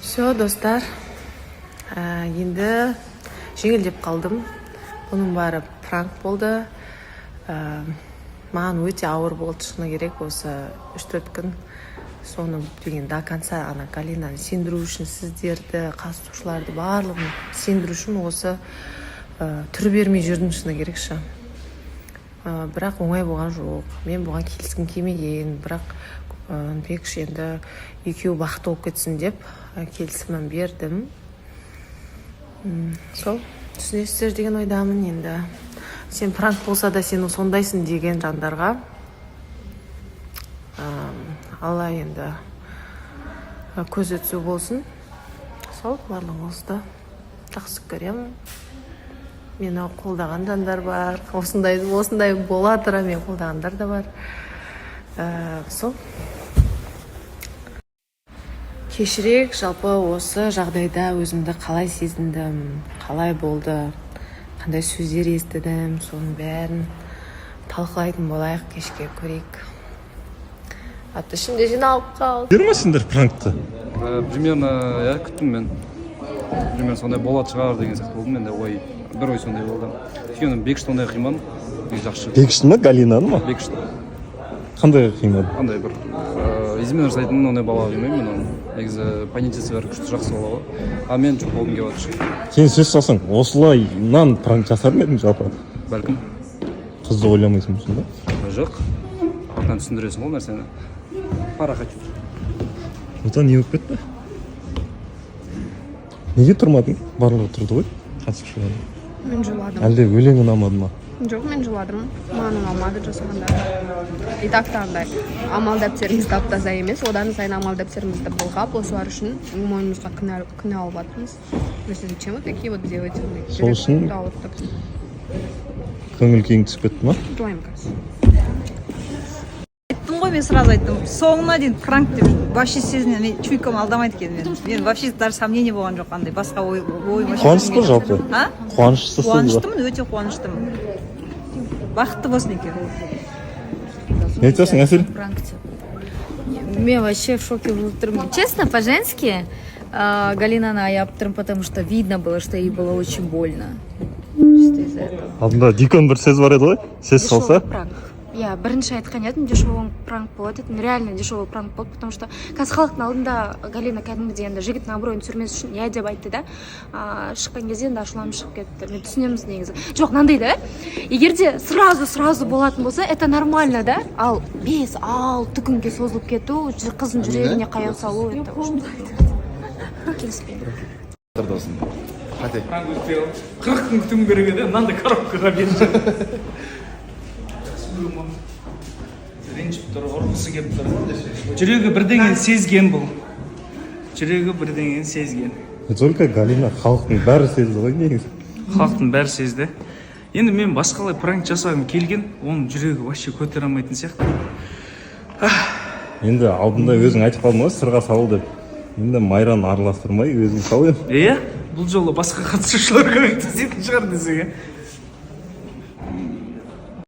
Все, достар, енді жеңілдеп қалдым. Бұның бары пранк болды. Маған өте ауыр болды, шыны керек, осы 3-4 күн. Соны деген до конца Галинаны сендіру үшін, сіздерді, қатысушыларды барлығын сендіру үшін осы түр бермей жүрдім, шыны керек ше. Бірақ оңай болған жоқ. Мен бұған келіскім келмеген, бірақ Бекіш енді екеуі бақытты болып кетсін деп келісімін бердім. Сол, түсінесіздер деген ойдамын енді. Сен пранк болса да сен сондайсың деген жандарға Алла енді көзі түсу болсын. Сол, барлығыңызды жақсы көремін. Мені қолдаған жандар бар. Осындай бола тұра мен қолдағандар да бар. Сол. Кешірек, жалпы осы жағдайда өзімді қалай сезіндім, қалай болды, қандай сөздер естідім, соның бәрін талқылайтын болайық, кешке көрейік. Атты ішінде жиналып қалды. Көрмесіңдер пранкты? Примерно, я күттім мен. Примерно сондай болады шығар деген сияқты болдым. Менде бір ой сондай болды. Өйткені Бекішті ондай қиман, жақсы. Бекішті ма, Галинаны ма? Бекішті. Қандай қиман? Қандай бір измена жасайтын ондай бала қимаймын мен оны. Негізі понятиясы бәрі күшті жақсы бала ғой. А мен жоқ болғым келіп жатыр. Сен сөз салсаң, осылайнан пранк жасар ма едің жалпы? Бәлкім. Қызды ойламайсың ба? Жоқ. Артынан түсіндіресің ол нәрсені. Пара хочу. Одан не болып кетті? Неге тұрмадың? Барлығы тұрды ғой, қатысушылар. Мен жыладым. Әлде өлең ұнамады ма? Жоқ, мен жыладым. Маған ұнамады жасағандар. И так та андай амал дәптеріміз тап-таза емес. Одан сайын амал дәптерімізді былғап, осылар үшін мойнымызға күнә алып жатырмыз. Зачем вы такие вот делаете? Сол үшін көңіл күйің түсіп кетті ма? Жылаймын қазір. Айттым ғой, мен сразу айттым. Соңына дейін пранк деп вообще сезінен мен чуйкам алдамайды екен. Мен вообще даже сомнение болған жоқ, қандай басқа ой. Қуаныш па жалпы? А? Қуаныштысыз ба? Қуаныштымын, өте қуаныштымын. Бақытты болсын екен. Не айтасың, Әсел? Мен вообще в шоке болып тұрмын. Честно, по-женски, Галинаны аяп тұрмын, потому что видно было, что ей было очень больно. Чисто из-за этого. Алдында Дикон бір сөз бар еді ғой? Сөз салса? Я бірінші айтқан едім, дешевый пранк болады еді. Реально дешевый пранк болды, потому что қазір халықтың алдында Галина кәдімгідей енді жігіттің абыройын түсірмес үшін я деп айтты да. Шыққан кезде енді ашуланып шығып кетті. Мен түсінеміз негізі. Жоқ, мынандай да. Егер де сразу болатын болса, это нормально, да? Ал 5-6 күнге созылып кету, қыздың жүрегіне қаяу салу, это уже келіспеймін. Қате. 40 күн күтім керек еді, мынандай коробкаға берді. Ренжіп тұр, ұрғысы келіп тұр. Жүрегі бірдеңені сезген бұл. Жүрегі бірдеңені сезген. Только Галина халықтың бәрі сезді ғой негізі. Халықтың бәрі сезді. Енді мен басқалай пранк жасағым келген, оның жүрегі вообще көтере алмайтын сияқты. Енді алдында өзің айтып қалдың ғой, сырға салу деп. Енді Майраны араластырмай өзің сал енді. Иә, бұл жолы басқа қатысушыларға көмектесетін шығар десең.